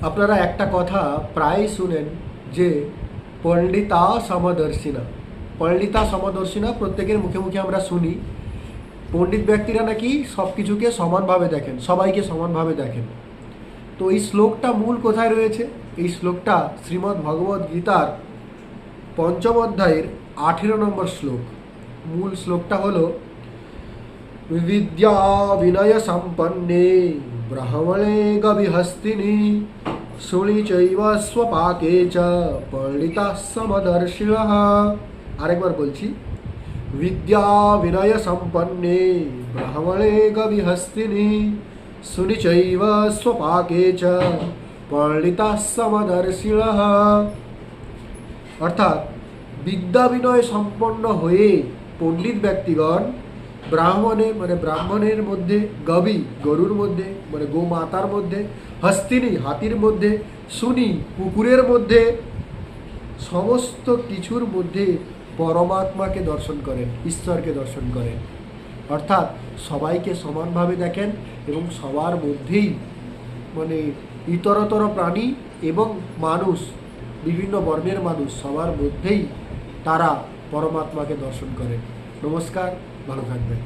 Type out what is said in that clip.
আপনারা একটা কথা প্রায় শুনেন যে পণ্ডিতা সমদর্শিনা। পণ্ডিতা সমদর্শিনা প্রত্যেকের মুখে মুখে আমরা শুনি। পণ্ডিত ব্যক্তিরা নাকি সব কিছুকে সমানভাবে দেখেন, সবাইকে সমানভাবে দেখেন। তো এই শ্লোকটা মূল কোথায় রয়েছে? এই শ্লোকটা শ্রীমদ্ ভগবদ্ গীতার পঞ্চম অধ্যায়ের 18 নম্বর শ্লোক। মূল শ্লোকটা হলো विद्या विनय संपन्ने ब्राह्मणे गविहस्तिनि शुनि चैव स्वपाके च पंडिताः समदर्शिनः। আরেকবার বলছি, विद्या विनय संपन्ने ब्राह्मणे गविहस्तिनि शुनि चैव स्वपाके च पंडिताः समदर्शिनः। অর্থাৎ বিদ্যা বিনয় সম্পন্ন হয়ে পণ্ডিত ব্যক্তিগণ ব্রাহ্মণের মধ্যে, গবি গরুর মধ্যে মানে গোমাতার মধ্যে, হস্তিনী হাতির মধ্যে, শুনি কুকুরের মধ্যে, সমস্ত কিছুর মধ্যে পরমাত্মাকে দর্শন করেন, ঈশ্বরকে দর্শন করেন। অর্থাৎ সবাইকে সমানভাবে দেখেন এবং সবার মধ্যেই মানে ইতরতর প্রাণী এবং মানুষ, বিভিন্ন বর্ণের মানুষ সবার মধ্যেই তারা পরমাত্মাকে দর্শন করেন। নমস্কার, ভালো থাকবেন।